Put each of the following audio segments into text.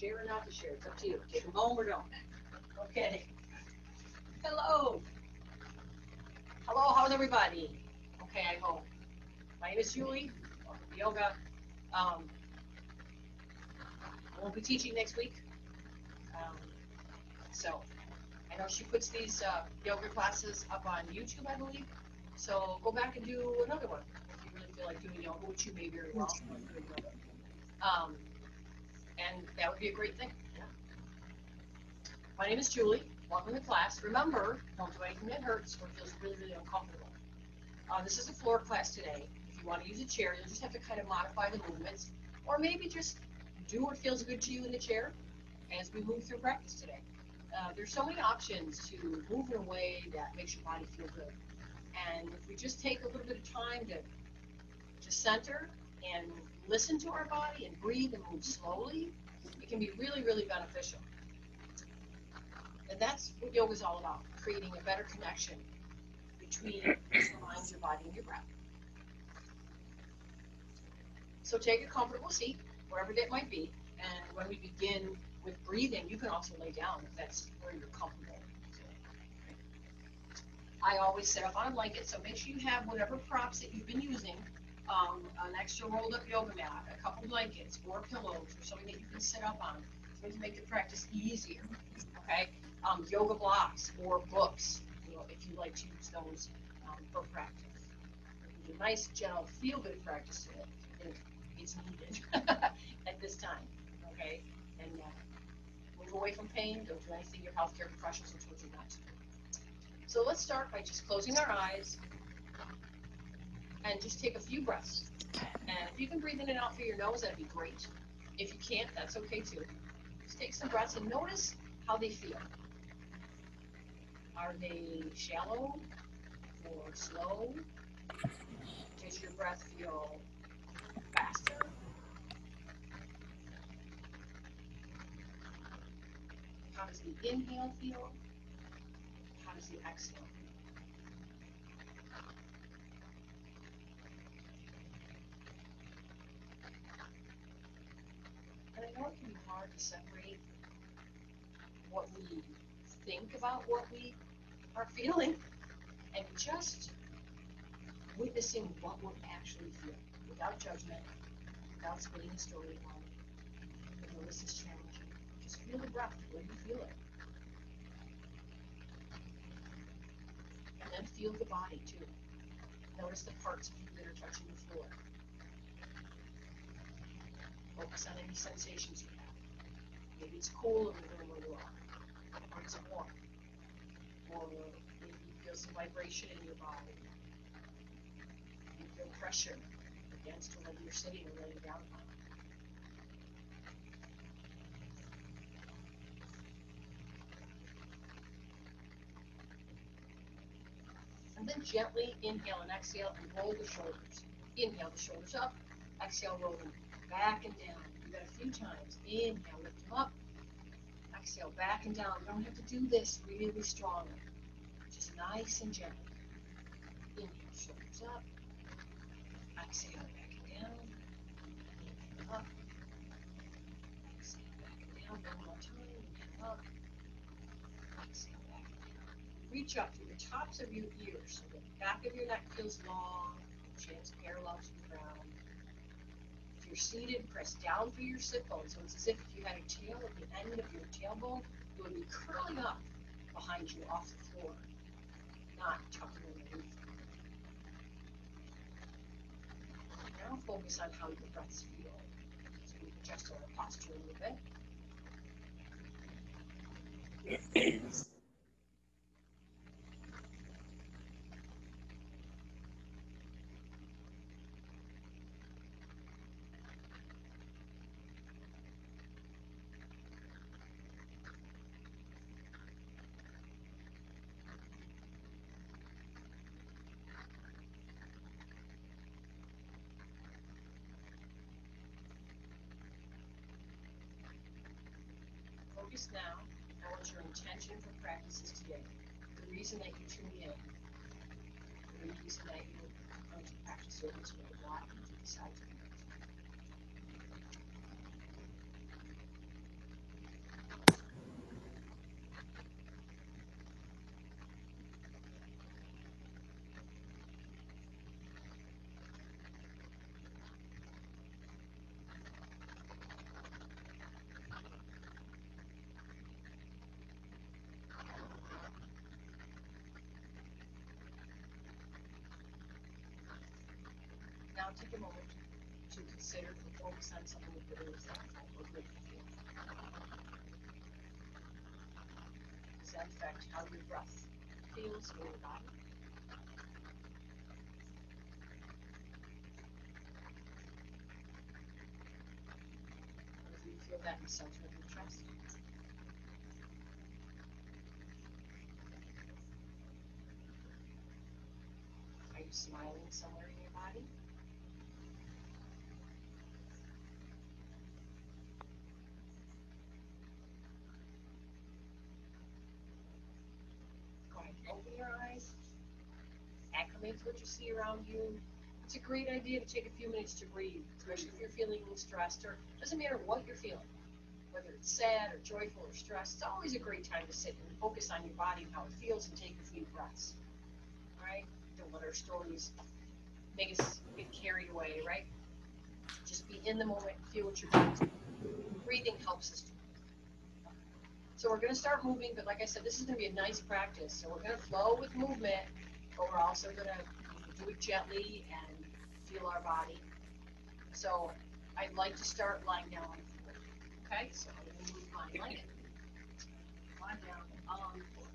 share or not to share. It's up to you. Take them home or don't. Okay. Hello. Hello, how's everybody? Okay, I hope. My name is Julie. Welcome to yoga. I won't be teaching next week. Um, so I know she puts these yoga classes up on YouTube, I believe. So go back and do another one if you really feel like doing yoga, which you may very well. Um, and that would be a great thing. Yeah. My name is Julie. Welcome to class. Remember, don't do anything that hurts or feels really, really uncomfortable. This is a floor class today. If you want to use a chair, you'll just have to kind of modify the movements, or maybe just do what feels good to you in the chair as we move through practice today. There's so many options to move in a way that makes your body feel good. And if we just take a little bit of time to center and listen to our body and breathe and move slowly, it can be really, really beneficial. And that's what yoga is all about, creating a better connection between your mind, your body, and your breath. So take a comfortable seat, wherever that might be, and when we begin with breathing, you can also lay down if that's where you're comfortable. I always set up on a blanket, so make sure you have whatever props that you've been using, an extra rolled up yoga mat, a couple blankets, or pillows, or something that you can sit up on to make the practice easier. Okay, yoga blocks or books, if you like to use those for practice. A nice, gentle, feel-good practice if it's needed at this time. Okay, and move away from pain. Don't do anything your healthcare professionals have told you not to do. So let's start by just closing our eyes and just take a few breaths. And if you can breathe in and out through your nose, that'd be great. If you can't, that's okay too. Just take some breaths and notice how they feel. Are they shallow or slow? Does your breath feel faster? How does the inhale feel? How does the exhale feel? And I know it can be hard to separate what we think about what we are feeling and just witnessing what we're actually feeling without judgment, without spinning a story about it. You know, this is challenging. Just feel the breath when you feel it. And then feel the body too. Notice the parts of you that are touching the floor. Focus on any sensations you have. Maybe it's cool in the room where you are, or it's warm, or maybe you feel some vibration in your body. You feel pressure against whether you're sitting or laying down on. And then gently inhale and exhale and roll the shoulders. Inhale the shoulders up, exhale roll them back and down. Do that a few times. Inhale, lift them up. Exhale, back and down. You don't have to do this really strong. Just nice and gentle. Inhale, shoulders up. Exhale, back and down. Inhale, up. Exhale, back and down. One more time. Inhale, up. Exhale, back and down. Reach up through the tops of your ears so the back of your neck feels long. Chin's parallel to the ground. If you're seated, press down through your sit bone. So it's as if you had a tail at the end of your tailbone. It would be curling up behind you off the floor, not tucking underneath. Now focus on how your breaths feel. So we adjust our posture a little bit. Focus now on what your intention for practice is today. The reason that you tune in. The reason that you're going to practice yoga this way. Why did you decide to do it? now take a moment to consider to focus on something that really is helpful or grateful for. Does that affect how your breath feels in your body? Or do you feel that in the center of your chest? Are you smiling somewhere in your body? Go ahead, open your eyes, acclimate to what you see around you. It's a great idea to take a few minutes to breathe, especially if you're feeling stressed, or it doesn't matter what you're feeling, whether it's sad or joyful or stressed. It's always a great time to sit and focus on your body and how it feels and take a few breaths. All right? Don't let our stories make us get carried away, right? Just be in the moment, feel what your body's doing. Breathing helps us. So we're going to start moving, but like I said, this is going to be a nice practice. So we're going to flow with movement, but we're also going to do it gently and feel our body. So I'd like to start lying down on the floor. Okay, so I'm going to move my blanket. Lie down on the floor.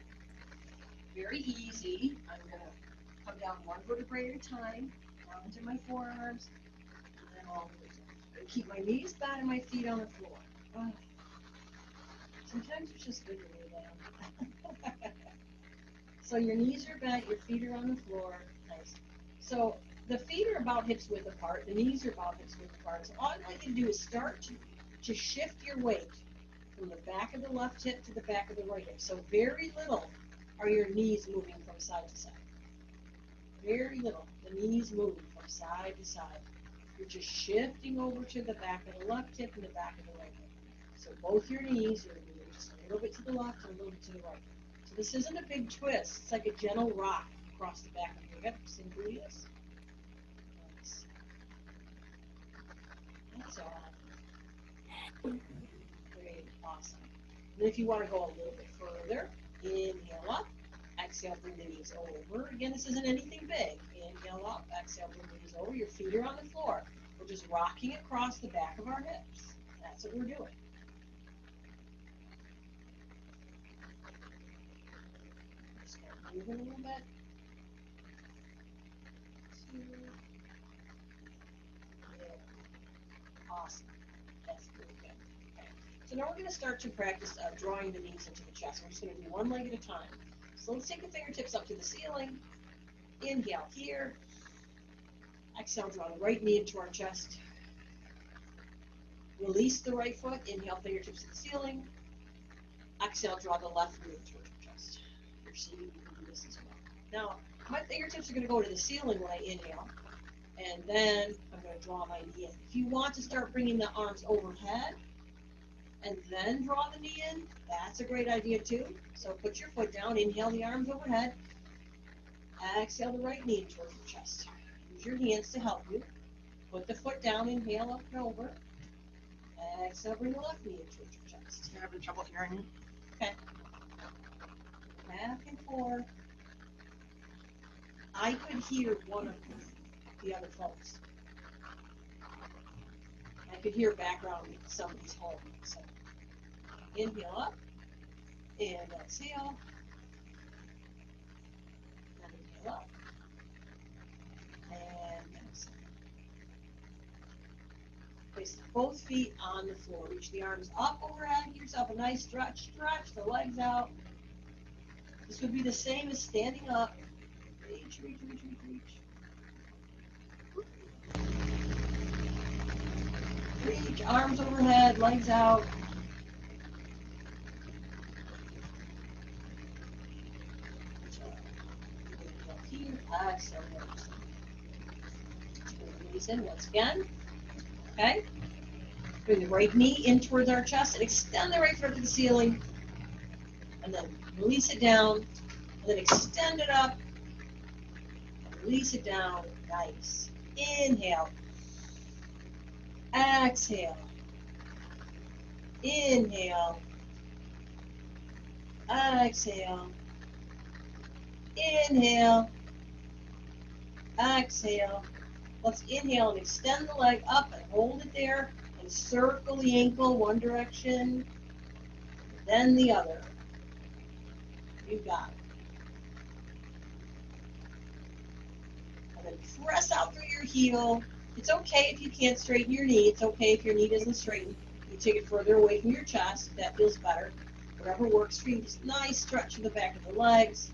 Very easy. I'm going to come down one vertebrae at a time, down into my forearms, and then all the way down. Keep my knees bent and my feet on the floor. Oh. Sometimes it's just good to lay down. So your knees are bent, your feet are on the floor. Nice. So the feet are about hips width apart, the knees are about hips width apart. So all I'd like you to do is start to shift your weight from the back of the left hip to the back of the right hip. So very little are your knees moving from side to side. Very little. The knees move from side to side. You're just shifting over to the back of the left hip and the back of the right hip. So both your knees are moving just a little bit to the left and a little bit to the right. So this isn't a big twist. It's like a gentle rock across the back of your hips and gluteus. Nice. That's all. Great. Awesome. And if you want to go a little bit further, inhale up. Exhale, bring the knees over. Again, this isn't anything big. Inhale up. Exhale, bring the knees over. Your feet are on the floor. We're just rocking across the back of our hips. That's what we're doing. Move it a little bit. 2. Yeah. Awesome. That's really good. Okay. So now we're going to start to practice drawing the knees into the chest. We're just going to do one leg at a time. So let's take the fingertips up to the ceiling. Inhale here. Exhale, draw the right knee into our chest. Release the right foot. Inhale, fingertips to the ceiling. Exhale, draw the left knee towards your chest. You're seeing you can do this as well. Now, my fingertips are going to go to the ceiling when I inhale, and then I'm going to draw my knee in. If you want to start bringing the arms overhead and then draw the knee in, that's a great idea too. So put your foot down, inhale the arms overhead, exhale the right knee towards your chest. Use your hands to help you. Put the foot down, inhale up and over. Exhale, bring the left knee towards your chest. You're having trouble hearing me? Okay. Back and forth. I could hear one of the other folks. I could hear background somebody's home. So inhale up and exhale. And inhale up and exhale. Place both feet on the floor. Reach the arms up overhead. Give yourself a nice stretch. Stretch the legs out. This would be the same as standing up. Reach, reach, reach, reach, reach. Reach, arms overhead, legs out. Here, exhale. Release in once again. Okay. Bring the right knee in towards our chest and extend the right foot to the ceiling. And then release it down. And then extend it up. And release it down. Nice. Inhale. Exhale. Inhale. Exhale. Inhale. Exhale. Let's inhale and extend the leg up and hold it there and circle the ankle one direction, then the other. You got it. And then press out through your heel. It's okay if you can't straighten your knee. It's okay if your knee doesn't straighten. You take it further away from your chest. That feels better. Whatever works for you. Just nice stretch in the back of the legs.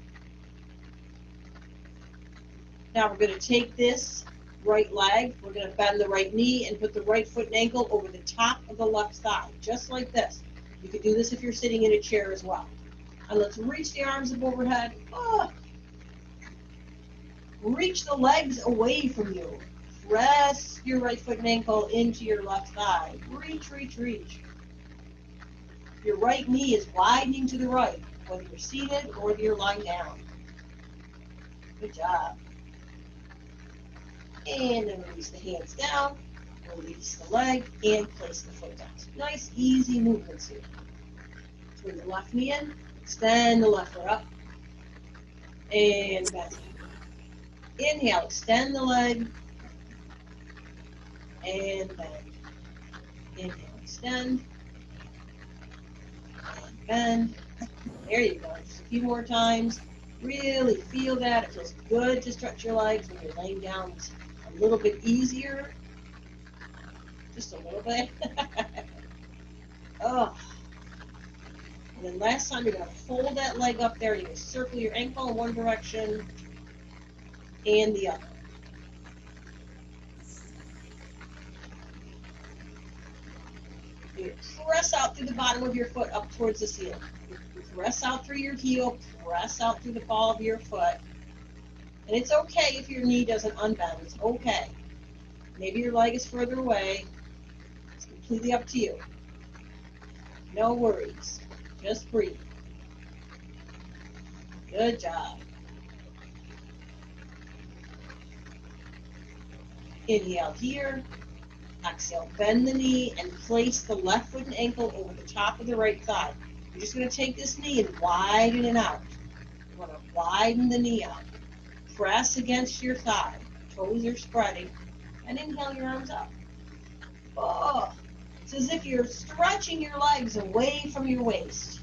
Now we're going to take this right leg. We're going to bend the right knee and put the right foot and ankle over the top of the left thigh, just like this. You can do this if you're sitting in a chair as well. And let's reach the arms up overhead. Reach the legs away from you. Press your right foot and ankle into your left thigh. Reach, reach, reach. Your right knee is widening to the right, whether you're seated or whether you're lying down. Good job. And then release the hands down, release the leg, and place the foot down. So nice, easy movements here. Bring the left knee in, extend the left foot up, and bend. Inhale, extend the leg, and bend. Inhale, extend, and bend. There you go. Just a few more times. Really feel that. It feels good to stretch your legs when you're laying down. It's a little bit easier. Just a little bit. Oh. And then last time, you're going to hold that leg up there. You're going to circle your ankle in one direction and the other. You press out through the bottom of your foot up towards the ceiling. Press out through your heel, press out through the ball of your foot. And it's okay if your knee doesn't unbend. It's okay. Maybe your leg is further away. It's completely up to you. No worries. Just breathe. Good job. Inhale here. Exhale, bend the knee and place the left foot and ankle over the top of the right thigh. You're just going to take this knee and widen it out. You want to widen the knee out. Press against your thigh. Toes are spreading. And inhale your arms up. Oh, it's as if you're stretching your legs away from your waist.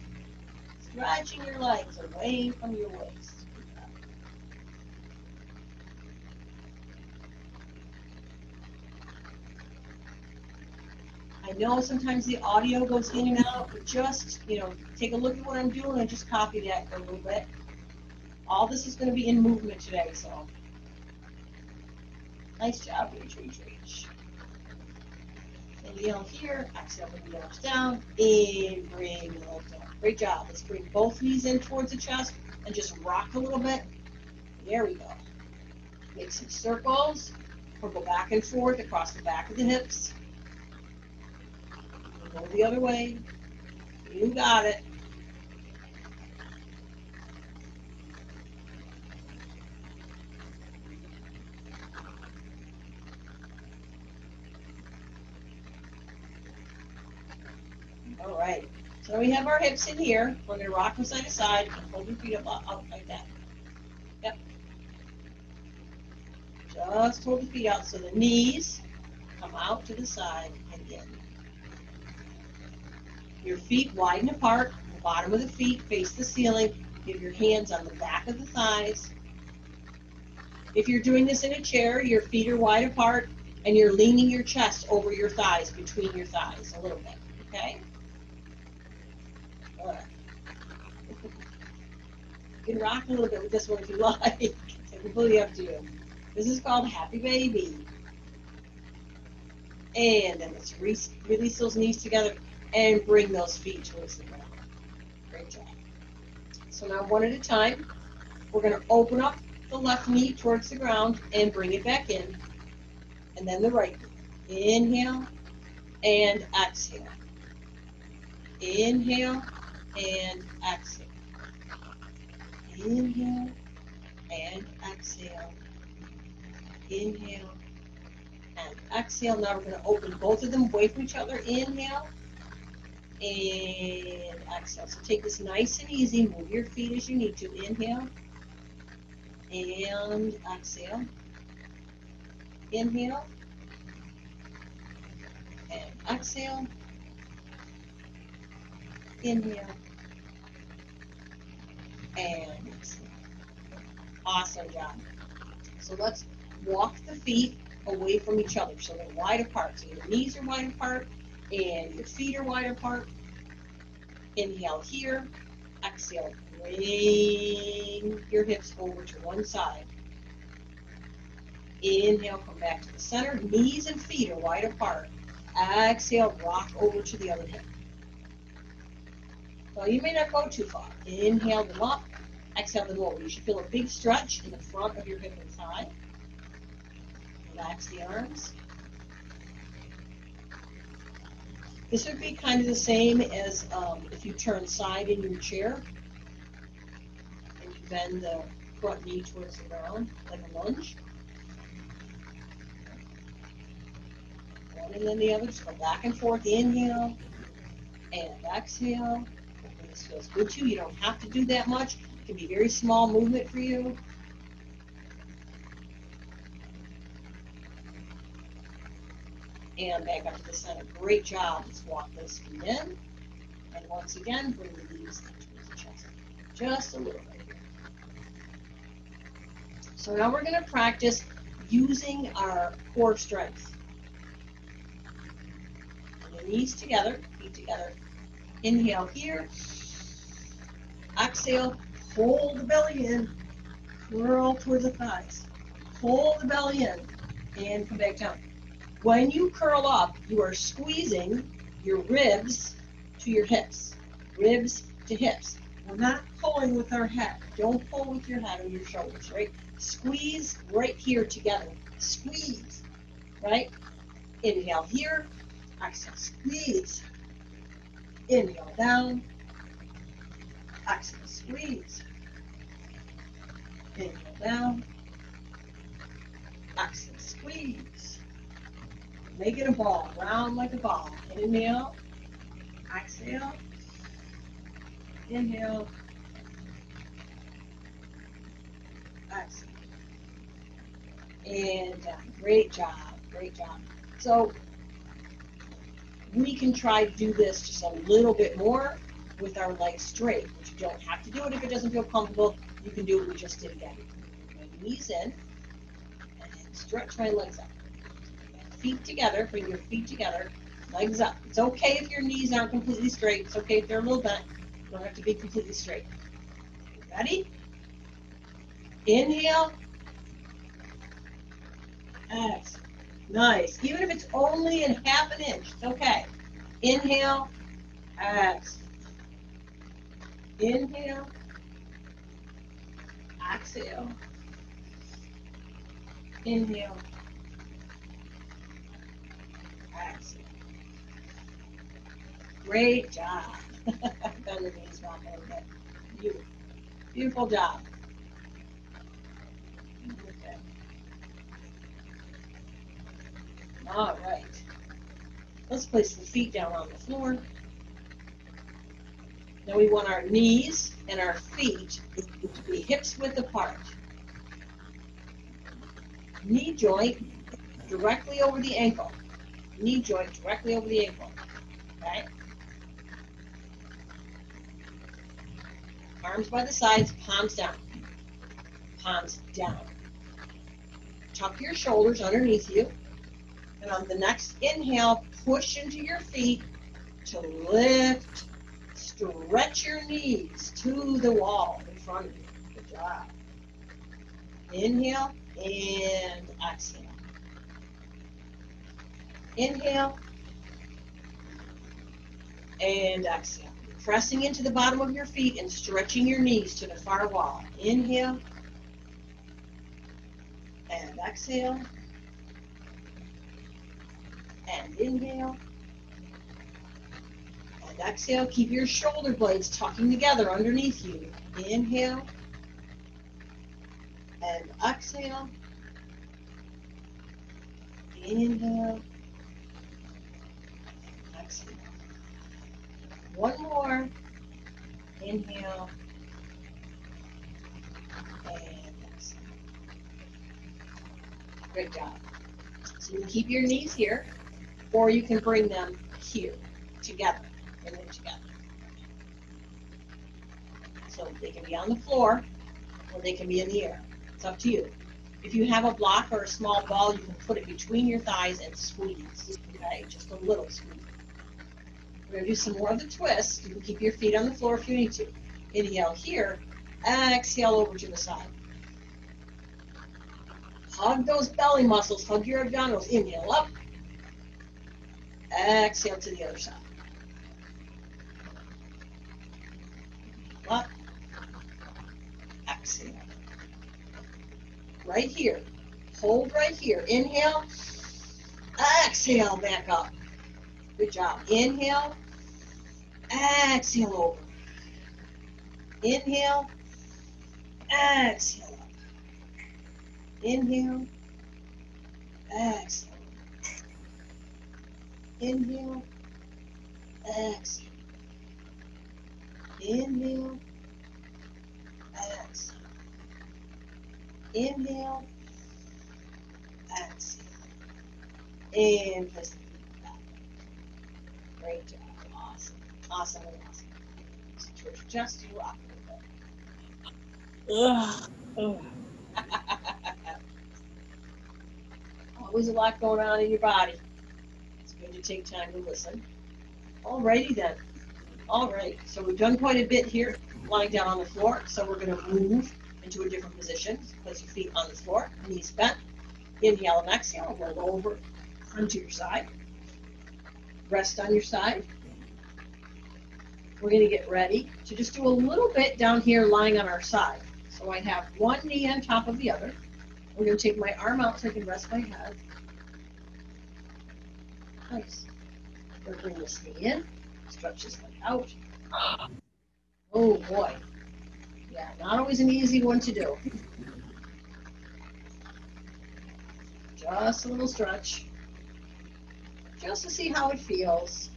Stretching your legs away from your waist. I know sometimes the audio goes in and out, but just, take a look at what I'm doing and just copy that for a little bit. All this is going to be in movement today, so. Nice job, reach, reach, reach. Inhale here, exhale, bring the arms down, and bring the legs down. Great job. Let's bring both knees in towards the chest and just rock a little bit. There we go. Make some circles, or go back and forth across the back of the hips. Go the other way. You got it. All right. So we have our hips in here. We're going to rock them side to side and hold your feet up like that. Yep. Just hold the feet out so the knees come out to the side and in. Your feet widen apart. The bottom of the feet face the ceiling. You have your hands on the back of the thighs. If you're doing this in a chair, your feet are wide apart and you're leaning your chest over your thighs, between your thighs a little bit, okay? All right. You can rock a little bit with this one if you like. It's completely up to you. This is called Happy Baby. And then let's release those knees together and bring those feet towards the ground. Great job. So now one at a time, we're going to open up the left knee towards the ground and bring it back in. And then the right knee. Inhale and exhale. Inhale and exhale. Inhale and exhale. Inhale and exhale. Now we're going to open both of them away from each other. Inhale and exhale. So take this nice and easy. Move your feet as you need to. Inhale and exhale. Inhale. And exhale. Inhale. And exhale. Awesome job. So let's walk the feet away from each other so they're wide apart. So your knees are wide apart and your feet are wide apart. Inhale here. Exhale. Bring your hips over to one side. Inhale, come back to the center. Knees and feet are wide apart. Exhale, rock over to the other hip. Well, you may not go too far. Inhale them up. Exhale them over. You should feel a big stretch in the front of your hip and thigh. Relax the arms. This would be kind of the same as if you turn side in your chair and you bend the front knee towards the ground, like a lunge. One and then the other. Just go back and forth. Inhale and exhale. Hopefully this feels good to you. You don't have to do that much. It can be a very small movement for you. And back up to the center. Great job. Let's walk those feet in. And once again, bring the knees towards the chest. Just a little bit here. So now we're going to practice using our core strength. The knees together, feet together. Inhale here. Exhale. Hold the belly in. Curl towards the thighs. Hold the belly in. And come back down. When you curl up, you are squeezing your ribs to your hips. Ribs to hips. We're not pulling with our head. Don't pull with your head or your shoulders, right? Squeeze right here together. Squeeze, right? Inhale here. Exhale, squeeze. Inhale down. Exhale, squeeze. Inhale down. Exhale, squeeze. Make it a ball, round like a ball. Inhale, exhale, inhale, exhale. And down. Great job, great job. So we can try to do this just a little bit more with our legs straight, but you don't have to do it if it doesn't feel comfortable. You can do what we just did again. Bring my knees in and stretch my legs up. Feet together, bring your feet together, legs up. It's okay if your knees aren't completely straight. It's okay if they're a little bent. You don't have to be completely straight. Ready? Inhale. Exhale. Nice. Even if it's only in half an inch, it's okay. Inhale. Exhale. Inhale. Exhale. Inhale. Exhale. Great job. Bend the knees back a little bit. Beautiful. Beautiful job. Okay. All right. Let's place the feet down on the floor. Now we want our knees and our feet to be hips width apart. Knee joint directly over the ankle. Knee joint directly over the ankle. Okay? Arms by the sides, palms down. Palms down. Tuck your shoulders underneath you. And on the next inhale, push into your feet to lift. Stretch your knees to the wall in front of you. Good job. Inhale and exhale. Inhale and exhale. Pressing into the bottom of your feet and stretching your knees to the far wall. Inhale and exhale. And inhale. And exhale. Keep your shoulder blades tucking together underneath you. Inhale. And exhale. Inhale. Exhale. One more. Inhale. And exhale. Great job. So you can keep your knees here, or you can bring them here, together, bring them together. So they can be on the floor, or they can be in the air. It's up to you. If you have a block or a small ball, you can put it between your thighs and squeeze, okay? Just a little squeeze. We're gonna do some more of the twist. You can keep your feet on the floor if you need to. Inhale here, exhale over to the side. Hug those belly muscles, hug your abdominals. Inhale up, exhale to the other side. Up, exhale. Right here, hold right here. Inhale, exhale, back up. Good job. Inhale, exhale over. Inhale, exhale up. Inhale, exhale. Inhale, exhale. Inhale, exhale. Inhale, exhale. And press the feet back. Great job. Awesome. Awesome. Awesome. Just rock a little bit. Always a lot going on in your body. It's good to take time to listen. Alrighty then. Alright, so we've done quite a bit here, lying down on the floor. So we're going to move into a different position. Place your feet on the floor, knees bent. Inhale and exhale, roll over onto your side. Rest on your side. We're going to get ready to just do a little bit down here lying on our side. So I have one knee on top of the other. I'm going to take my arm out so I can rest my head. Nice. I'm going to bring this knee in, stretch this leg out. Oh boy. Yeah, not always an easy one to do. Just a little stretch. Just to see how it feels.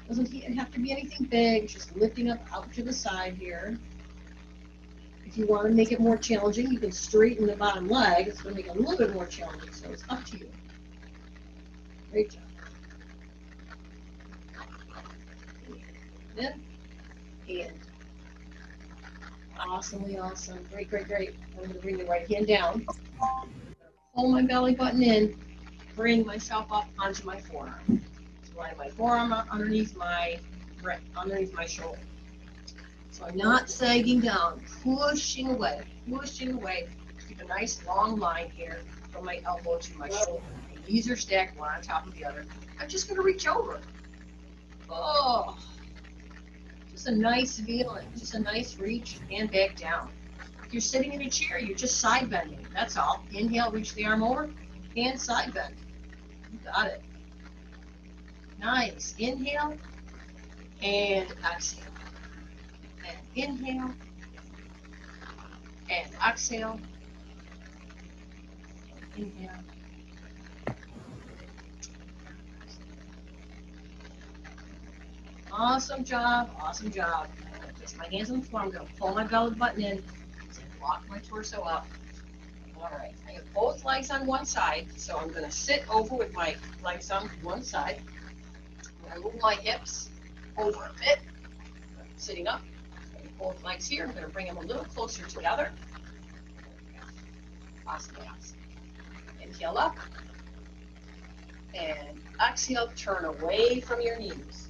Doesn't have to be anything big, just lifting up out to the side here. If you want to make it more challenging, you can straighten the bottom leg. It's going to make it a little bit more challenging, so it's up to you. Great job. In, and awesomely awesome. Great, great, great. I'm going to bring the right hand down. Pull my belly button in, bring myself up onto my forearm. Slide my forearm up underneath my shoulder. So I'm not sagging down, pushing away. Keep a nice long line here from my elbow to my shoulder. My knees are stacked one on top of the other. I'm just going to reach over. Oh, just a nice feeling, just a nice reach and back down. If you're sitting in a chair, you're just side bending. That's all. Inhale, reach the arm over, and side bend. You got it. Nice. Inhale and exhale. And inhale and exhale. Inhale. Awesome job. Awesome job. Place my hands on the floor. I'm going to pull my belly button in and lock my torso up. All right. I have both legs on one side, so I'm going to sit over with my legs on one side. I'm going to move my hips over a bit. Sitting up. Both legs here. I'm going to bring them a little closer together. Awesome. Inhale up. And exhale, turn away from your knees.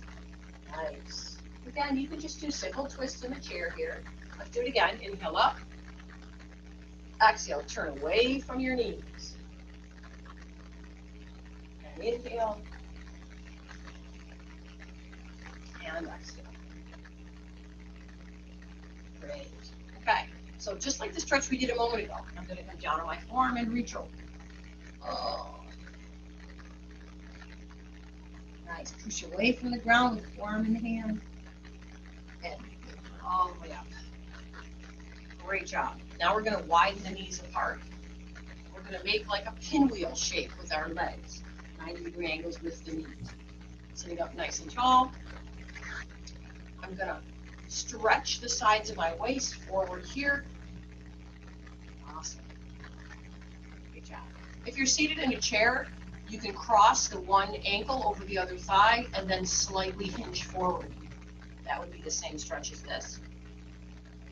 Nice. Again, you can just do simple twists in the chair here. Let's do it again. Inhale up. Exhale, turn away from your knees. And inhale. And exhale. Great. Okay. So just like the stretch we did a moment ago, I'm going to come down on my forearm and reach over. Oh. Nice. Push away from the ground with the forearm in the hand. And all the way up. Great job. Now we're going to widen the knees apart. We're going to make like a pinwheel shape with our legs. 90-degree angles with the knees. Sitting up nice and tall. I'm going to stretch the sides of my waist forward here. Awesome. Good job. If you're seated in a chair, you can cross the one ankle over the other thigh and then slightly hinge forward. That would be the same stretch as this.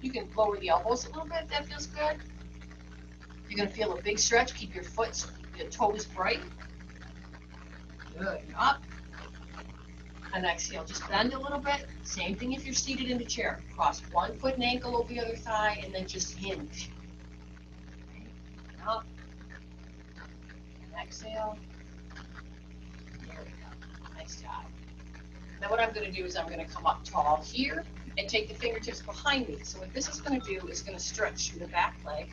You can lower the elbows a little bit if that feels good. You're going to feel a big stretch. Keep your toes bright. Good. Up. And exhale. Just bend a little bit. Same thing if you're seated in a chair. Cross one foot and ankle over the other thigh and then just hinge. Up. And exhale. There we go. Nice job. Now what I'm going to do is I'm going to come up tall here and take the fingertips behind me. So what this is going to do is going to stretch through the back leg.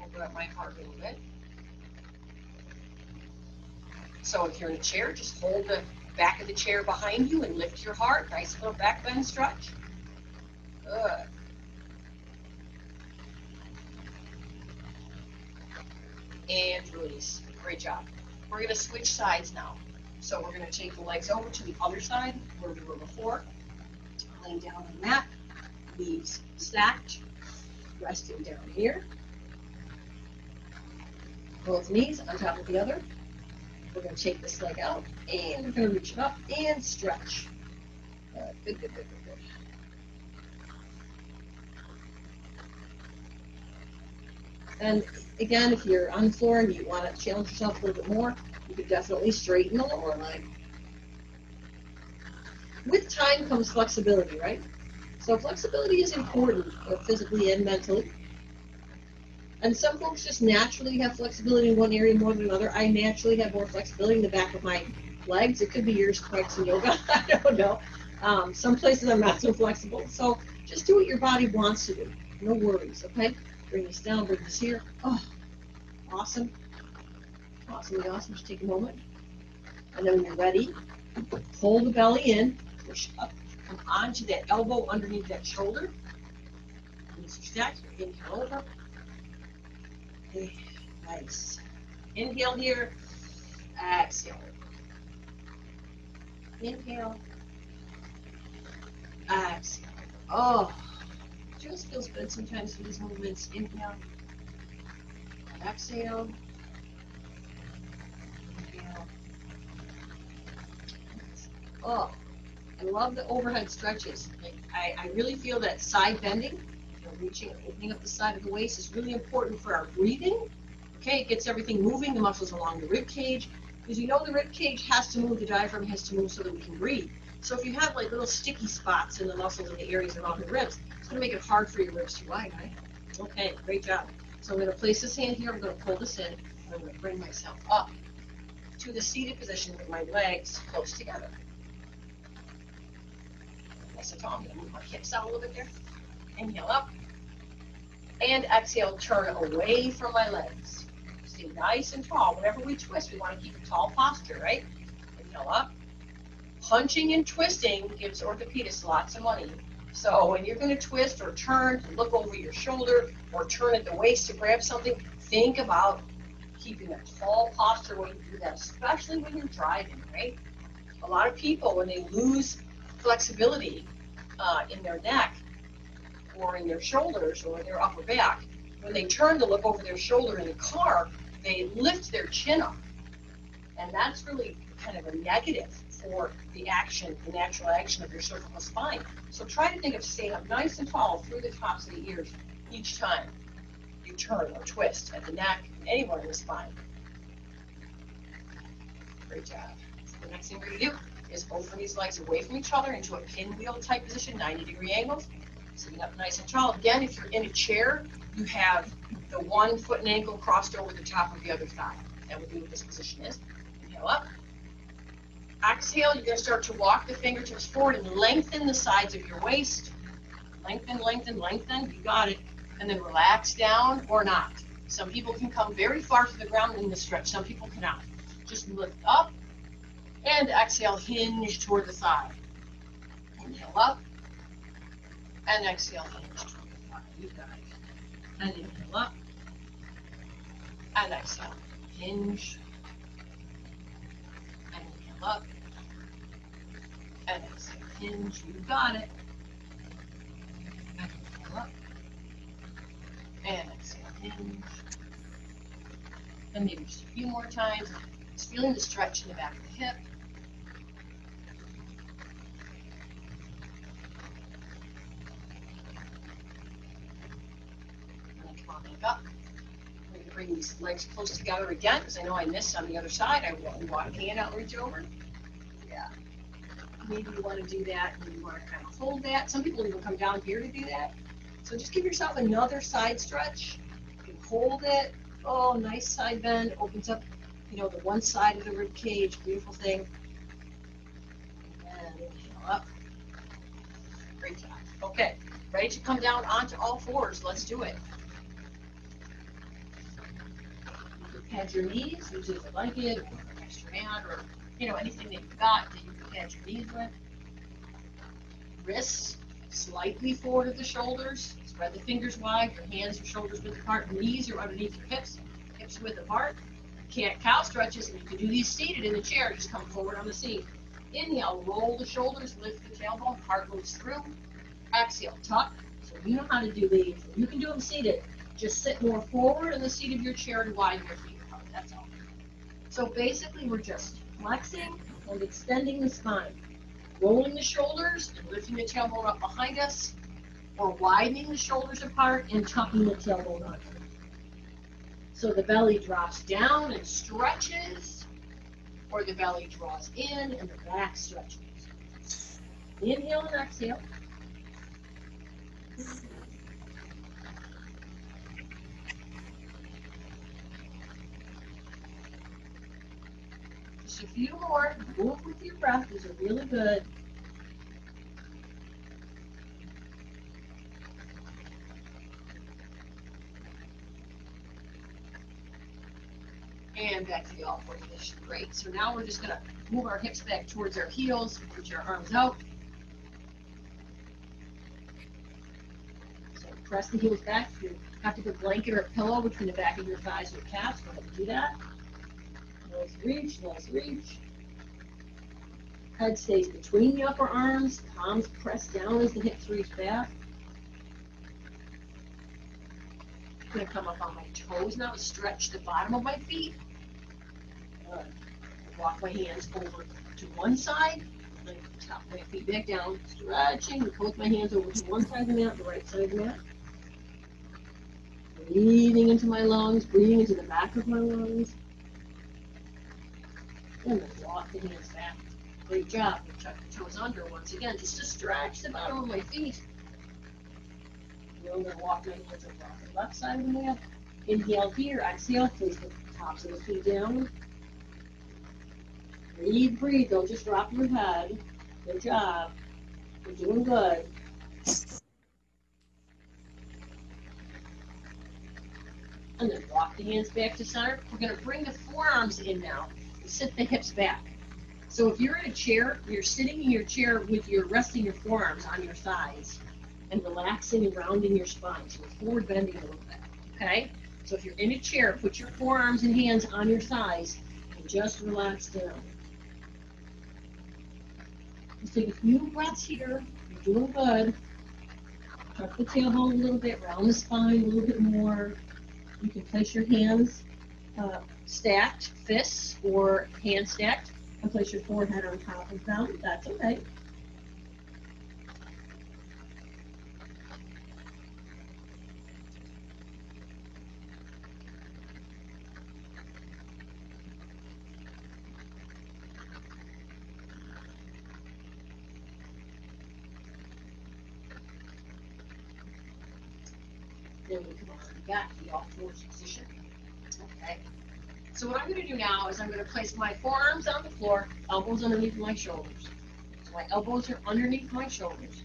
Open up my heart a little bit. So if you're in a chair, just hold the back of the chair behind you and lift your heart. Nice little back bend stretch. Good. And release. Great job. We're going to switch sides now. So we're going to take the legs over to the other side where we were before. Laying down on the mat, knees stacked, resting down here. Both knees on top of the other. We're going to take this leg out and we're going to reach it up and stretch. Good, good, good, good, good. And again, if you're on the floor and you want to challenge yourself a little bit more, you could definitely straighten the lower leg. With time comes flexibility, right? So flexibility is important, physically and mentally. And some folks just naturally have flexibility in one area more than another. I naturally have more flexibility in the back of my legs. It could be yours quite some yoga. I don't know. Some places I'm not so flexible. So just do what your body wants to do. No worries, okay? Bring this down, bring this here. Oh, awesome. Awesome, awesome. Just take a moment. And then when you're ready, pull the belly in, push up, come onto that elbow underneath that shoulder. Knees are stacked. Inhale over. Okay, nice. Inhale here. Exhale. Inhale. Exhale. Oh, just feels good sometimes for these movements. Inhale. Exhale. Inhale. Oh, I love the overhead stretches. I really feel that side bending, reaching, opening up the side of the waist is really important for our breathing. Okay, it gets everything moving, the muscles along the rib cage. Because you know the rib cage has to move, the diaphragm has to move so that we can breathe. So if you have like little sticky spots in the muscles in the areas around the ribs, it's going to make it hard for your ribs to widen, right? Okay, great job. So I'm going to place this hand here, I'm going to pull this in, and I'm going to bring myself up to the seated position with my legs close together. Nice and tall. I'm going to move my hips out a little bit there. Inhale up. And exhale, turn away from my legs. Stay nice and tall. Whenever we twist, we want to keep a tall posture, right? Inhale up. Punching and twisting gives orthopedists lots of money. So when you're going to twist or turn, look over your shoulder or turn at the waist to grab something, think about keeping a tall posture when you do that, especially when you're driving, right? A lot of people, when they lose flexibility in their neck or in their shoulders or in their upper back, when they turn to look over their shoulder in the car, they lift their chin up. And that's really kind of a negative for the action, the natural action of your cervical spine. So try to think of staying up nice and tall through the tops of the ears each time you turn or twist at the neck and anywhere in the spine. Great job. So the next thing we're going to do is open these legs away from each other into a pinwheel type position, 90-degree angles. Sitting up nice and tall. Again, if you're in a chair, you have the one foot and ankle crossed over the top of the other thigh. That would be what this position is. Inhale up. Exhale, you're going to start to walk the fingertips forward and lengthen the sides of your waist. Lengthen, lengthen, lengthen. You got it. And then relax down or not. Some people can come very far to the ground in this stretch. Some people cannot. Just lift up and exhale, hinge toward the thigh. Inhale up and exhale, hinge toward the thigh. You got it. And inhale up and exhale, hinge. And inhale up and exhale, hinge. You got it. And inhale up and exhale, hinge. and maybe just a few more times. Just feeling the stretch in the back of the hip. And then come on back up. I'm going to bring these legs close together again, because I know I missed on the other side. I walk hand out, reach over. Yeah. Maybe you want to do that, and you want to kind of hold that. Some people even come down here to do that. So just give yourself another side stretch. You can hold it. Oh, nice side bend. Opens up, the one side of the rib cage. Beautiful thing. And inhale up. Great job. Okay, ready to come down onto all fours. Let's do it. You can pad your knees, use it if you like it, or an extra mat, or anything that you've got that you can pad your knees with. Wrists slightly forward of the shoulders. Spread the fingers wide. Your hands, your shoulders width apart. Knees are underneath your hips. Hips width apart. Cat-cow stretches, and you can do these seated in the chair. Just come forward on the seat. Inhale, roll the shoulders, lift the tailbone, heart moves through. Exhale, tuck. So you know how to do these. You can do them seated. Just sit more forward in the seat of your chair and widen your feet apart. That's all. So basically, we're just flexing and extending the spine. Rolling the shoulders and lifting the tailbone up behind us, or widening the shoulders apart and tucking the tailbone under. So the belly drops down and stretches, or the belly draws in and the back stretches. Inhale and exhale. Just a few more. Move with your breath. These are really good. And back to the all-four position. Great. So now we're just going to move our hips back towards our heels. Put your arms out. So press the heels back. If you have to put a blanket or a pillow between the back of your thighs or calves, go ahead and do that. Nice reach, nice reach. Head stays between the upper arms. Palms press down as the hips reach back. I'm going to come up on my toes now and stretch the bottom of my feet. Walk my hands over to one side, and tap my feet back down, stretching with both my hands over to one side of the mat, the right side of the mat. Breathing into my lungs, breathing into the back of my lungs. And then walk the hands back. Great job. Tuck the toes under once again, just to stretch the bottom of my feet. And I'm going to walk my hands over the left side of the mat. Inhale here, exhale, place the tops of the feet down. Breathe, breathe, don't just drop your head. Good job. You're doing good. And then walk the hands back to center. We're going to bring the forearms in now and sit the hips back. So if you're in a chair, you're sitting in your chair with your resting your forearms on your thighs and relaxing and rounding your spine. So we're forward bending a little bit. Okay? So if you're in a chair, put your forearms and hands on your thighs and just relax down. Just take a few breaths here. You're doing good. Tuck the tailbone a little bit, round the spine a little bit more. You can place your hands stacked, fists, or hand stacked, and place your forehead on top of them. That's okay. Then we come on back to the all-fours position. Okay. So what I'm going to do now is I'm going to place my forearms on the floor, elbows underneath my shoulders. So my elbows are underneath my shoulders.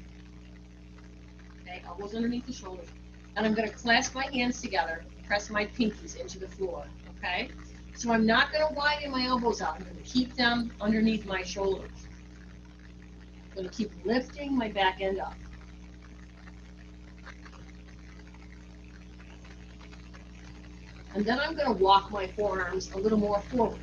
Okay, elbows underneath the shoulders. And I'm going to clasp my hands together, press my pinkies into the floor. Okay? So I'm not going to widen my elbows out. I'm going to keep them underneath my shoulders. I'm going to keep lifting my back end up. And then I'm going to walk my forearms a little more forward.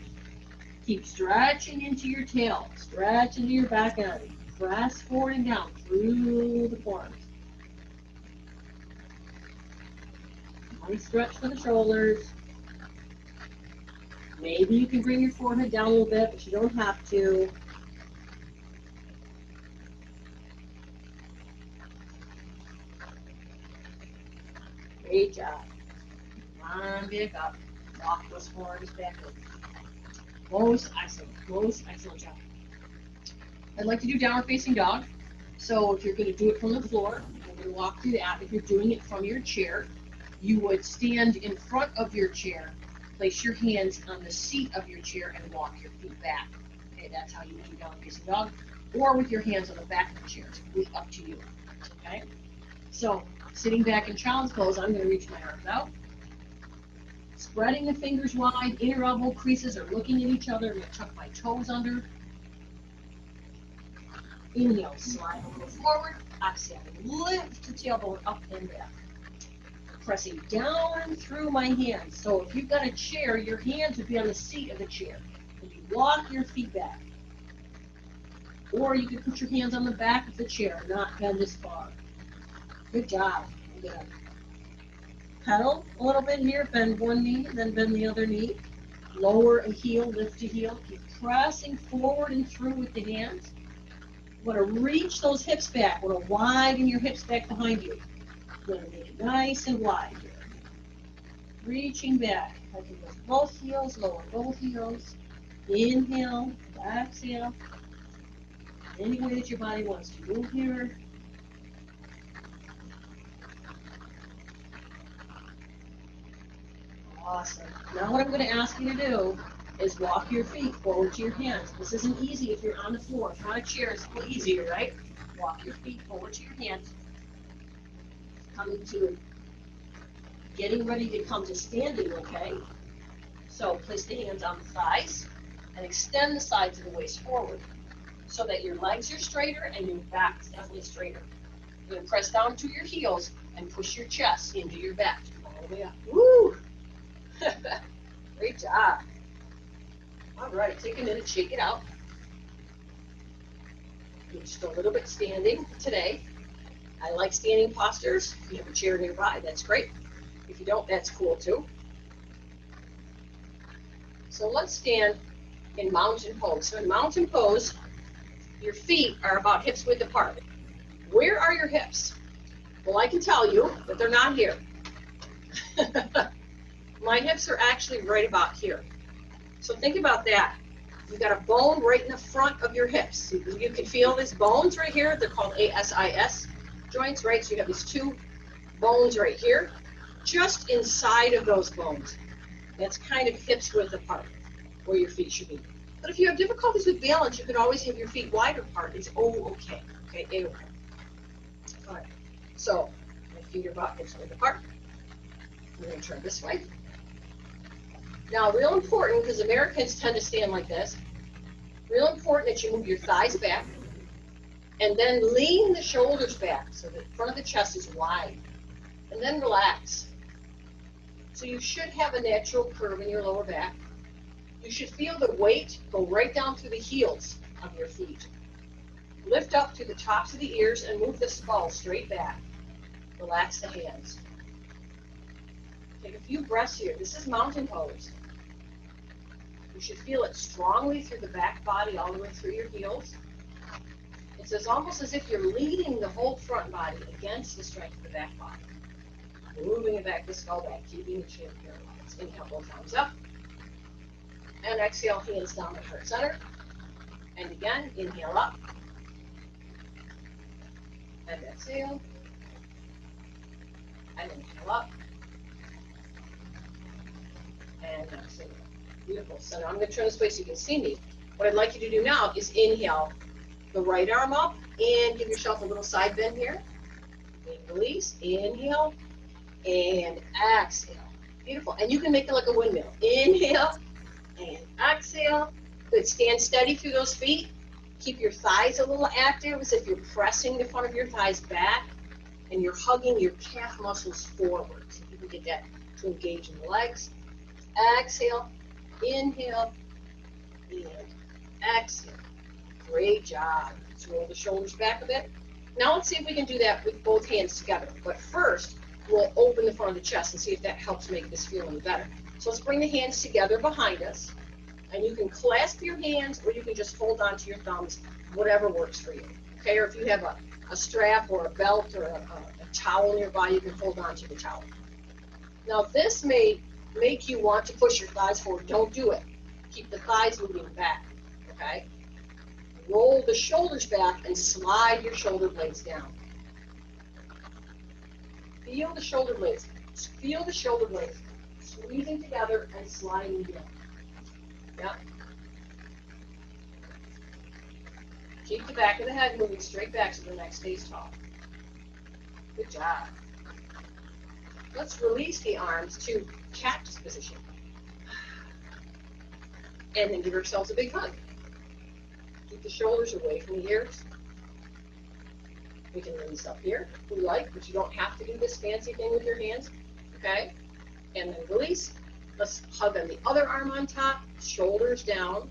Keep stretching into your tail, stretch into your back end. Press forward and down through the forearms. Nice stretch for the shoulders. Maybe you can bring your forehead down a little bit, but you don't have to. Great job. Come on, back up. Walk those forearms backward. Most excellent job. I'd like to do downward facing dog. So if you're going to do it from the floor, we're going to walk through that. If you're doing it from your chair, you would stand in front of your chair, place your hands on the seat of your chair, and walk your feet back. Okay, that's how you do downward facing dog. Or with your hands on the back of the chair. It's really up to you. Okay? So sitting back in child's pose, I'm going to reach my arms out. Spreading the fingers wide, inner elbow creases are looking at each other. I'm going to tuck my toes under. Inhale, slide a little forward. Exhale, lift the tailbone up and back. Pressing down through my hands. So if you've got a chair, your hands would be on the seat of the chair. And you walk your feet back. Or you could put your hands on the back of the chair, not bend this far. Good job. Good. Pedal a little bit here, bend one knee, then bend the other knee. Lower a heel, lift a heel. Keep pressing forward and through with the hands. You want to reach those hips back. You want to widen your hips back behind you. You want to make it nice and wide here. Reaching back. I can lift both heels, lower both heels. Inhale, exhale. Any way that your body wants to move here. Awesome. Now what I'm going to ask you to do is walk your feet forward to your hands. This isn't easy if you're on the floor. If you're on a chair, it's a little easier, right? Walk your feet forward to your hands. Coming to, getting ready to come to standing, okay? So place the hands on the thighs and extend the sides of the waist forward so that your legs are straighter and your back is definitely straighter. You're going to press down to your heels and push your chest into your back. All the way up. Woo! Great job. All right, take a minute, shake it out. You're just a little bit standing today. I like standing postures. If you have a chair nearby, that's great. If you don't, that's cool too. So let's stand in mountain pose. So in mountain pose, your feet are about hips width apart. Where are your hips? Well, I can tell you that they're not here. My hips are actually right about here. So think about that. You've got a bone right in the front of your hips. You can feel these bones right here. They're called ASIS joints, right? So you have these two bones right here, just inside of those bones. That's kind of hips width apart, where your feet should be. But if you have difficulties with balance, you can always have your feet wider apart. It's okay. Okay, A-okay. All right. So my feet are about hips width apart. We're going to turn this way. Now, real important, because Americans tend to stand like this, real important that you move your thighs back and then lean the shoulders back so the front of the chest is wide. And then relax. So you should have a natural curve in your lower back. You should feel the weight go right down through the heels of your feet. Lift up to the tops of the ears and move the skull straight back. Relax the hands. Take a few breaths here. This is mountain pose. You should feel it strongly through the back body, all the way through your heels. It's almost as if you're leaning the whole front body against the strength of the back body. Moving it back, the skull back, keeping the chin parallel. Inhale both arms up. And exhale, hands down at heart center. And again, inhale up. And exhale. And inhale up. And exhale. Beautiful. So now I'm going to turn this way so you can see me. What I'd like you to do now is inhale the right arm up and give yourself a little side bend here. And release. Inhale and exhale. Beautiful. And you can make it like a windmill. Inhale and exhale. Good. Stand steady through those feet. Keep your thighs a little active as if you're pressing the front of your thighs back and you're hugging your calf muscles forward. So you can get that to engage in the legs. Exhale. Inhale and exhale. Great job. Let's roll the shoulders back a bit. Now let's see if we can do that with both hands together. But first, we'll open the front of the chest and see if that helps make this feel any better. So let's bring the hands together behind us, and you can clasp your hands or you can just hold on to your thumbs, whatever works for you. Okay, or if you have a strap or a belt or a towel nearby, you can hold on to the towel. Now this may make you want to push your thighs forward. Don't do it. Keep the thighs moving back, okay? Roll the shoulders back and slide your shoulder blades down. Feel the shoulder blades. Feel the shoulder blades squeezing together and sliding down. Yeah. Keep the back of the head moving straight back so the neck stays tall. Good job. Let's release the arms to cactus position. And then give ourselves a big hug. Keep the shoulders away from the ears. We can release up here if we like, but you don't have to do this fancy thing with your hands. Okay? And then release. Let's hug on the other arm on top, shoulders down.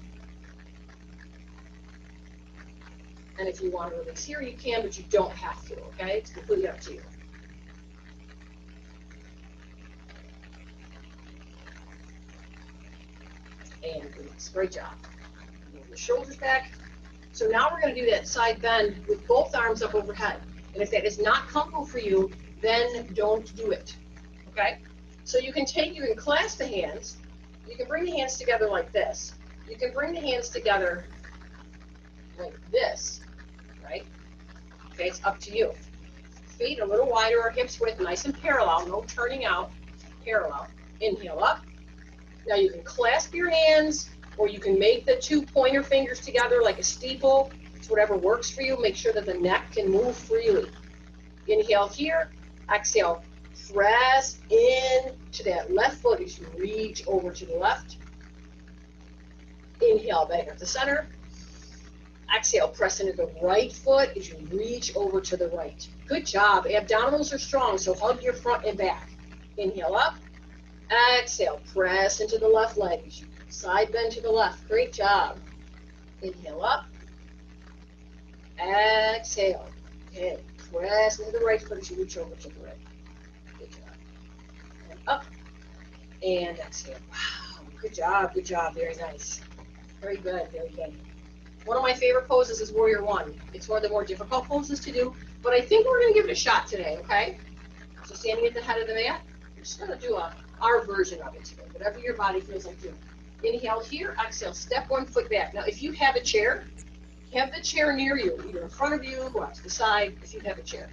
And if you want to release here, you can, but you don't have to, okay? It's completely up to you. And release. Great job. Move the shoulders back. So now we're going to do that side bend with both arms up overhead. And if that is not comfortable for you, then don't do it. Okay? So you can clasp the hands. You can bring the hands together like this. You can bring the hands together like this, right? Okay, it's up to you. Feet a little wider or hips width, nice and parallel, no turning out, parallel. Inhale up. Now you can clasp your hands, or you can make the two pointer fingers together like a steeple. It's whatever works for you. Make sure that the neck can move freely. Inhale here, exhale. Press in to that left foot as you reach over to the left. Inhale back up to center. Exhale, press into the right foot as you reach over to the right. Good job. Abdominals are strong, so hug your front and back. Inhale up. Exhale, press into the left leg as you side bend to the left. Great job. Inhale up. Exhale. Okay, press into the right foot as you reach over to the right. Good job. And up. And exhale. Wow, good job, good job. Very nice. Very good, very good. One of my favorite poses is Warrior One. It's one of the more difficult poses to do, but I think we're going to give it a shot today, okay? So standing at the head of the mat, we're just going to do our version of it today, whatever your body feels like doing. Inhale here, exhale, step one foot back. Now, if you have a chair, have the chair near you, either in front of you, go out to the side, if you have a chair.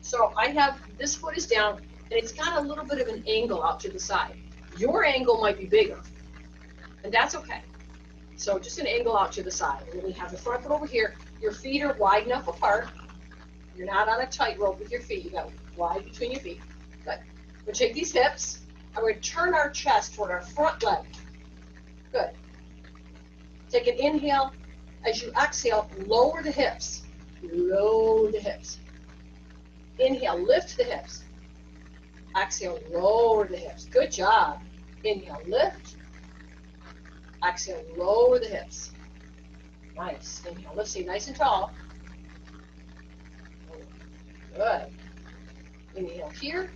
So I have, this foot is down, and it's got a little bit of an angle out to the side. Your angle might be bigger, and that's okay. So just an angle out to the side. And then we have the front foot over here. Your feet are wide enough apart. You're not on a tightrope with your feet. You got wide between your feet. Good. We'll take these hips, and we're going to turn our chest toward our front leg. Good. Take an inhale. As you exhale, lower the hips. Lower the hips. Inhale, lift the hips. Exhale, lower the hips. Good job. Inhale, lift. Exhale, lower the hips. Nice. Inhale, lift, stay nice and tall. Good. Inhale here.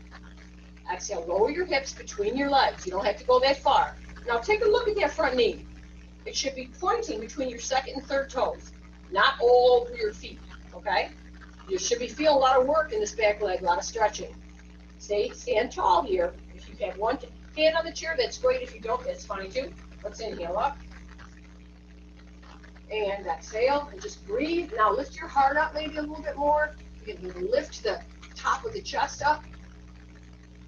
Exhale, lower your hips between your legs. You don't have to go that far. Now take a look at that front knee. It should be pointing between your second and third toes, not all over your feet, okay? You should be feeling a lot of work in this back leg, a lot of stretching. Stand tall here. If you have one hand on the chair, that's great. If you don't, that's fine too. Let's inhale up. And exhale, and just breathe. Now lift your heart up maybe a little bit more. You can lift the top of the chest up.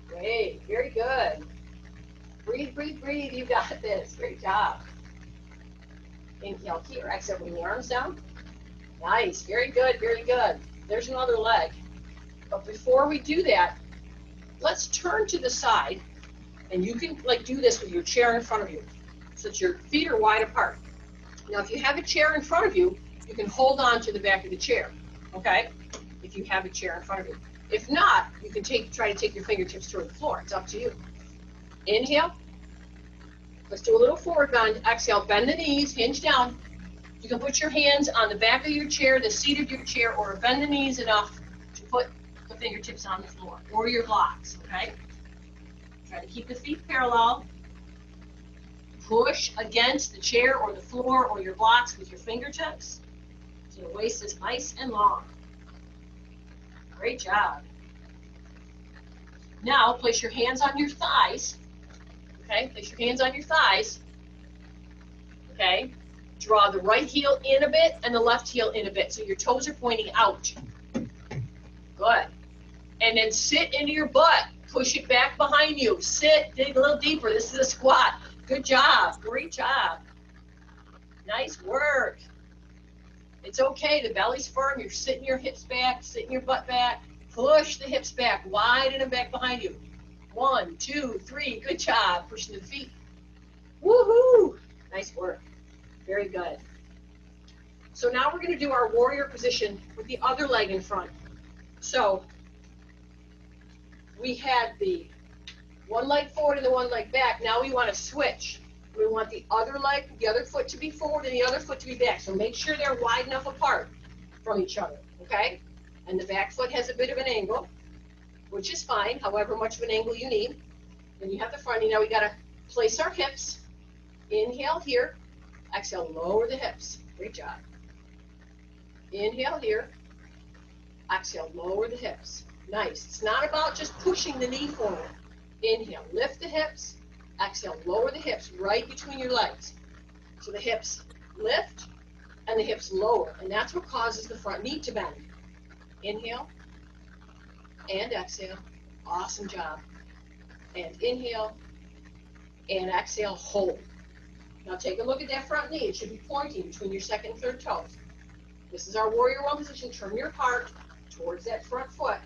Great, very good. Breathe, breathe, breathe. You got this. Great job. Inhale here. Exhale, bring the arms down. Nice. Very good, very good. There's another leg. But before we do that, let's turn to the side. And you can do this with your chair in front of you, so that your feet are wide apart. Now, if you have a chair in front of you, you can hold on to the back of the chair, okay? If you have a chair in front of you. If not, you can try to take your fingertips toward the floor. It's up to you. Inhale. Let's do a little forward bend. Exhale, bend the knees, hinge down. You can put your hands on the back of your chair, the seat of your chair, or bend the knees enough to put the fingertips on the floor or your blocks, okay? Try to keep the feet parallel. Push against the chair or the floor or your blocks with your fingertips so your waist is nice and long. Great job. Now place your hands on your thighs. Okay, place your hands on your thighs. Okay, draw the right heel in a bit and the left heel in a bit so your toes are pointing out. Good. And then sit into your butt. Push it back behind you. Sit, dig a little deeper. This is a squat. Good job. Great job. Nice work. It's okay. The belly's firm. You're sitting your hips back, sitting your butt back. Push the hips back, widen them back behind you. 1, 2, 3. Good job. Pushing the feet. Woohoo! Nice work. Very good. So now we're going to do our warrior position with the other leg in front. So we had the one leg forward and the one leg back. Now we want to switch. We want the other leg, the other foot to be forward and the other foot to be back. So make sure they're wide enough apart from each other, okay? And the back foot has a bit of an angle, which is fine, however much of an angle you need. Then you have the front. Now we got to place our hips. Inhale here. Exhale, lower the hips. Great job. Inhale here. Exhale, lower the hips. Nice. It's not about just pushing the knee forward. Inhale, lift the hips. Exhale, lower the hips right between your legs. So the hips lift and the hips lower. And that's what causes the front knee to bend. Inhale and exhale. Awesome job. And inhale and exhale, hold. Now take a look at that front knee. It should be pointing between your second and third toes. This is our warrior one position. Turn your heart towards that front foot.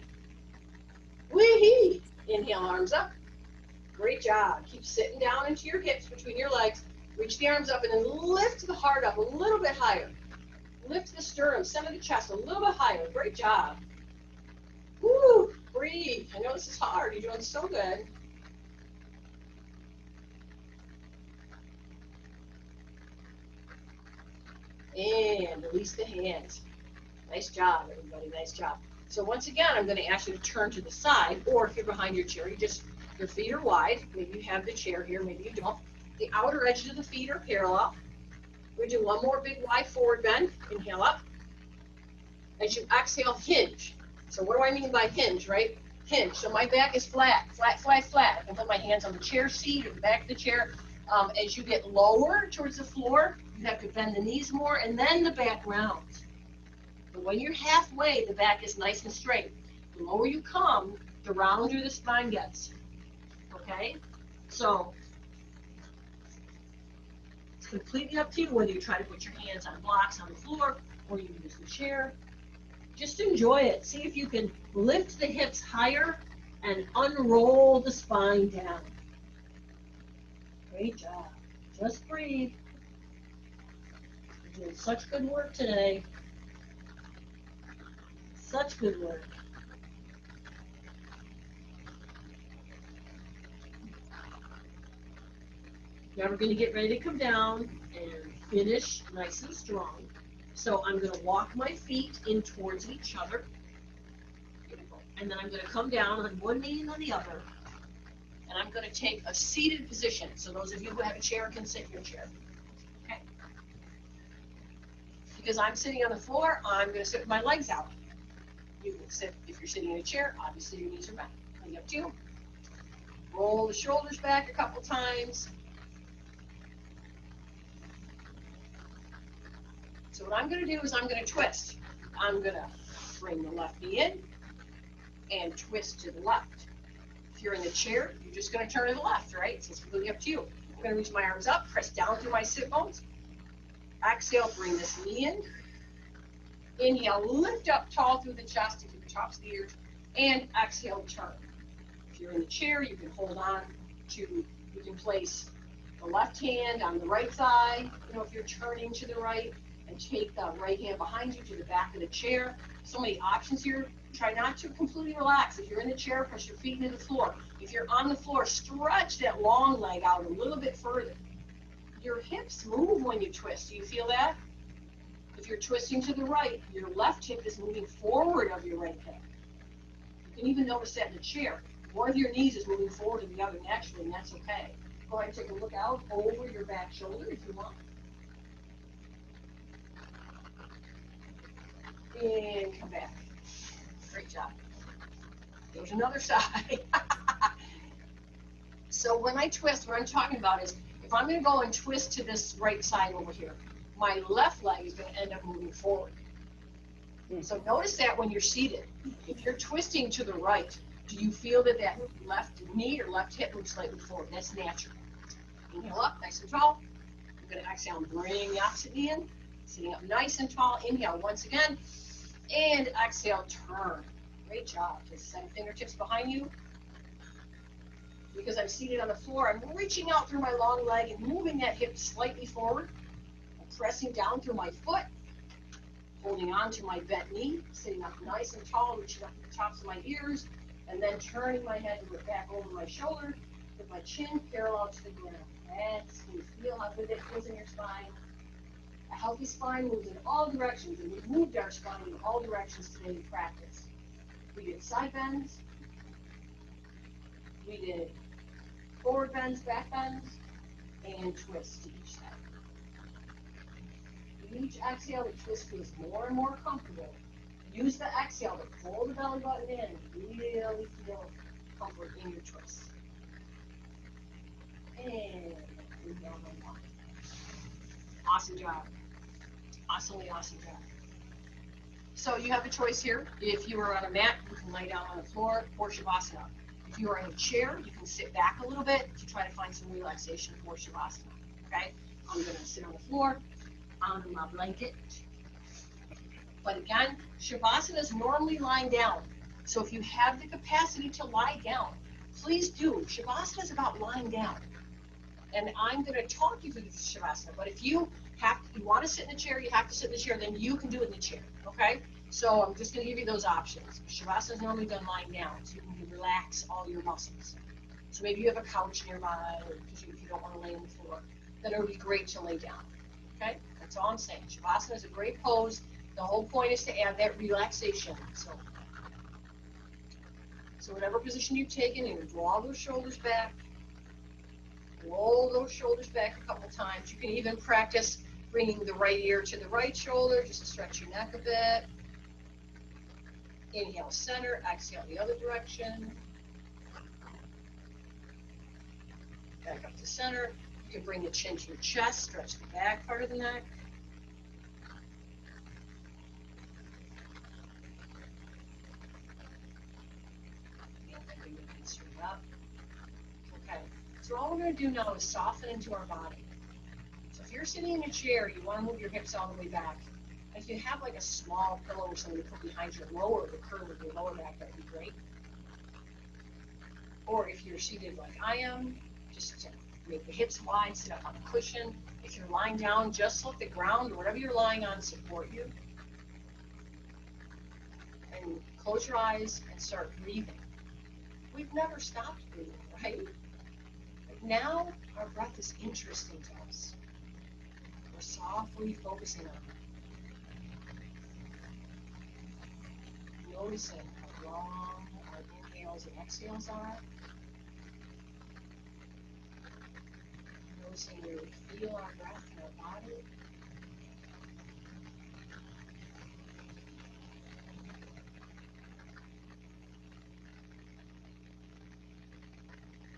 Wee-hee. Inhale, arms up. Great job. Keep sitting down into your hips between your legs. Reach the arms up and then lift the heart up a little bit higher. Lift the sternum, center the chest a little bit higher. Great job. Woo! Breathe. I know this is hard. You're doing so good. And release the hands. Nice job, everybody. Nice job. So once again, I'm going to ask you to turn to the side, or if you're behind your chair, your feet are wide. Maybe you have the chair here, maybe you don't. The outer edges of the feet are parallel. We do one more big wide forward bend. Inhale up. As you exhale, hinge. So what do I mean by hinge, right? Hinge. So my back is flat, flat, flat, flat. I can put my hands on the chair seat or the back of the chair. As you get lower towards the floor, you have to bend the knees more, and then the back rounds. But when you're halfway, the back is nice and straight. The lower you come, the rounder the spine gets. Okay? So it's completely up to you whether you try to put your hands on blocks on the floor or you use the chair. Just enjoy it. See if you can lift the hips higher and unroll the spine down. Great job. Just breathe. You're doing such good work today. Such good work. Now we're going to get ready to come down and finish nice and strong. So I'm going to walk my feet in towards each other. Beautiful. And then I'm going to come down on one knee and on the other. And I'm going to take a seated position. So those of you who have a chair can sit in your chair. Okay? Because I'm sitting on the floor, I'm going to sit with my legs out. You can sit, if you're sitting in a chair, obviously your knees are back. It's up to you. Roll the shoulders back a couple times. So what I'm going to do is I'm going to twist. I'm going to bring the left knee in and twist to the left. If you're in the chair, you're just going to turn to the left, right? So it's completely up to you. I'm going to reach my arms up, press down through my sit bones. Exhale, bring this knee in. Inhale, lift up tall through the chest to the tops of the ears. And exhale, turn. If you're in the chair, you can hold on to, you can place the left hand on the right thigh, if you're turning to the right, and take the right hand behind you to the back of the chair. So many options here. Try not to completely relax. If you're in the chair, press your feet into the floor. If you're on the floor, stretch that long leg out a little bit further. Your hips move when you twist. Do you feel that? If you're twisting to the right, your left hip is moving forward of your right hip. You can even notice that in the chair. One of your knees is moving forward and the other naturally, and that's okay. Go ahead and take a look out over your back shoulder if you want. And come back. Great job. There's another side. So when I twist, what I'm talking about is, if I'm going to go and twist to this right side over here, my left leg is going to end up moving forward. So notice that when you're seated, if you're twisting to the right, do you feel that that left knee or left hip moves slightly forward? That's natural. Inhale up, nice and tall. You're going to exhale and bring the opposite knee in. Sitting up nice and tall. Inhale once again. And exhale, turn. Great job. Just send fingertips behind you. Because I'm seated on the floor, I'm reaching out through my long leg and moving that hip slightly forward. I'm pressing down through my foot. Holding on to my bent knee, sitting up nice and tall, reaching up to the tops of my ears, and then turning my head to look back over my shoulder with my chin parallel to the ground. That's when you feel how good that feels in your spine. A healthy spine moves in all directions, and we've moved our spine in all directions today in practice. We did side bends, we did forward bends, back bends, and twists to each side. Each exhale, the twist feels more and more comfortable. Use the exhale to pull the belly button in. Really feel comfort in your twist. And inhale and one. Awesome job. Awesomely awesome job. So you have a choice here. If you are on a mat, you can lay down on the floor for Shavasana. If you are in a chair, you can sit back a little bit to try to find some relaxation for Shavasana. Okay? I'm going to sit on the floor on my blanket. But again, Shavasana is normally lying down. So if you have the capacity to lie down, please do. Shavasana is about lying down. And I'm going to talk you through the Shavasana. But if you want to sit in the chair, you have to sit in the chair, then you can do it in the chair. Okay? So I'm just going to give you those options. Shavasana is normally done lying down, so you can relax all your muscles. So maybe you have a couch nearby, or if you don't want to lay on the floor, then it would be great to lay down. Okay? That's all I'm saying. Shavasana is a great pose. The whole point is to add that relaxation. So whatever position you've taken, you draw those shoulders back, roll those shoulders back a couple times. You can even practice bringing the right ear to the right shoulder, just to stretch your neck a bit. Inhale, center. Exhale, the other direction. Back up to center. You can bring the chin to your chest, stretch the back part of the neck. Up. Okay, so all we're going to do now is soften into our body. So if you're sitting in a chair, you want to move your hips all the way back. If you have like a small pillow or something to put behind your lower, the curve of your lower back, that would be great. Or if you're seated like I am, just to make the hips wide, sit up on a cushion. If you're lying down, just let the ground or whatever you're lying on support you. And close your eyes and start breathing. We've never stopped breathing, right? But now our breath is interesting to us. We're softly focusing on it. Noticing how long our inhales and exhales are. Noticing where we feel our breath in our body.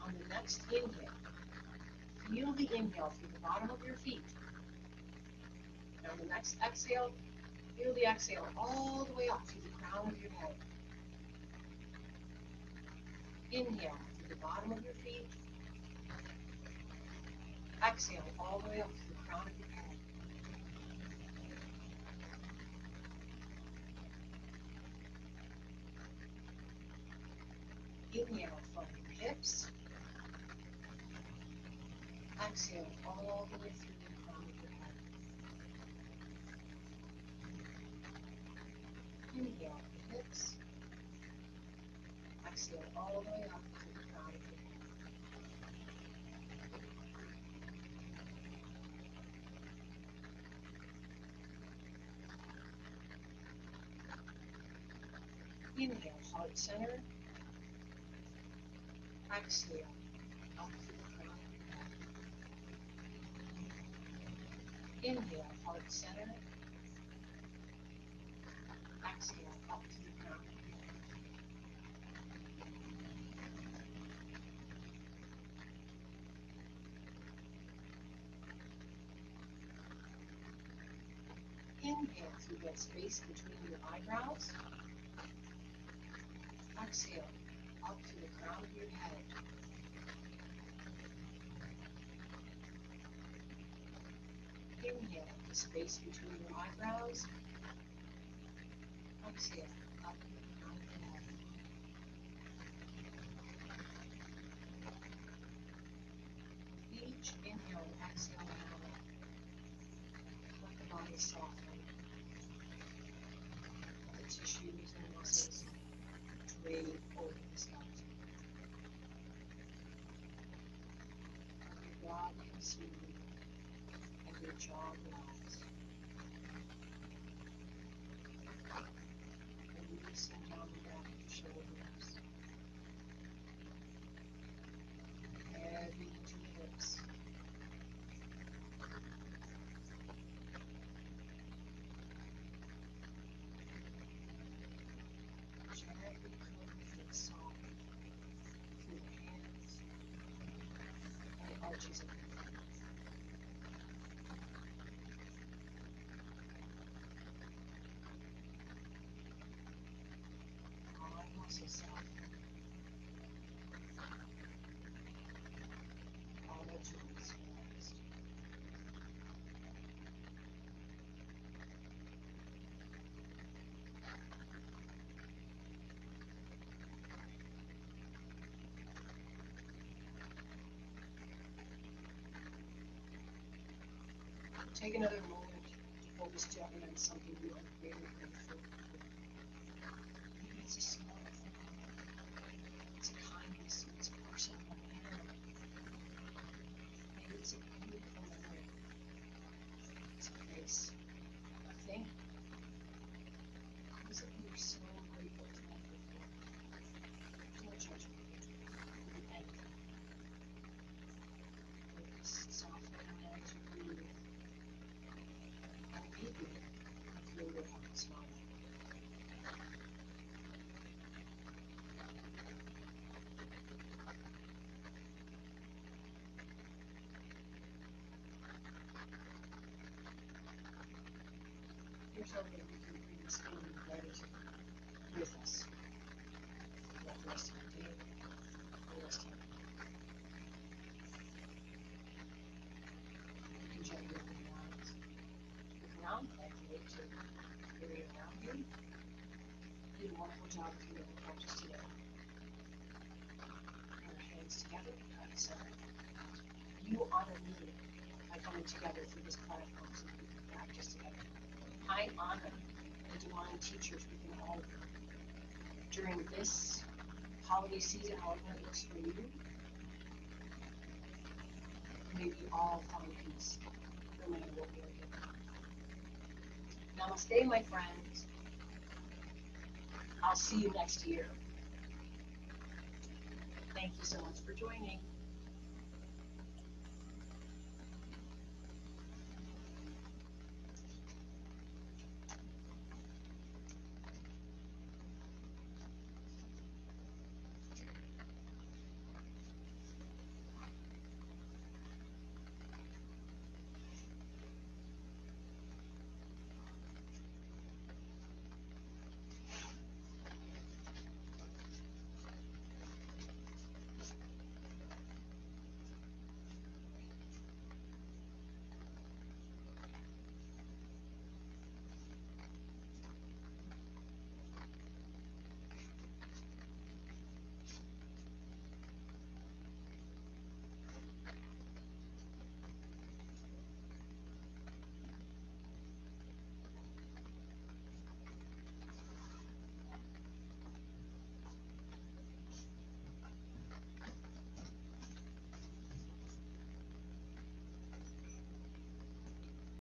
On the next inhale, feel the inhale through the bottom of your feet. And on the next exhale, feel the exhale all the way up to the crown of your head. Inhale through the bottom of your feet. Exhale all the way up to the crown of your head. Inhale from your hips. Exhale all the way through the crown of your head. Inhale from the hips. Exhale all the way up to the crown of your head. Inhale, heart center. Exhale, up to the crown of your head. Inhale, heart center. Exhale, up to the crown of your head. Inhale through that space between your eyebrows. Exhale, up to the crown of your head. Inhale, the space between your eyebrows. Exhale, up to the crown of your head. Each inhale and exhale now, let the body soften. The tissues and muscles drape over the skeleton. Your brow becomes smooth and your jaw relaxes. And loosen down the back of your shoulders. Heavy into your hips. Gently curl your feet soft through the hands and the arches of your feet. All muscles soften. All the joints relaxed. Take another moment to focus gently on something you are very grateful for. Maybe it's a small thing. It's a kindness. It's a person of hand. Maybe it's a beautiful memory. It's a face. A thing. What is it that you're so grateful to be for? There's no judgment. It could be anything. Focus softly as you breathe. And maybe feel your heart smile. Here's how we can bring this feeling of gratitude with us throughout the rest of the day, the rest of the week. You can gently open your eyes. Look around, activate to the area around you. You did a wonderful job with your little practice today. Bring your hands together, heart center. You honor me by coming together through this platform so that we can practice together. I honor the divine teachers within all of you. During this holiday season, however it looks for you, may we all find peace, no matter what we are doing. Namaste, my friends. I'll see you next year. Thank you so much for joining.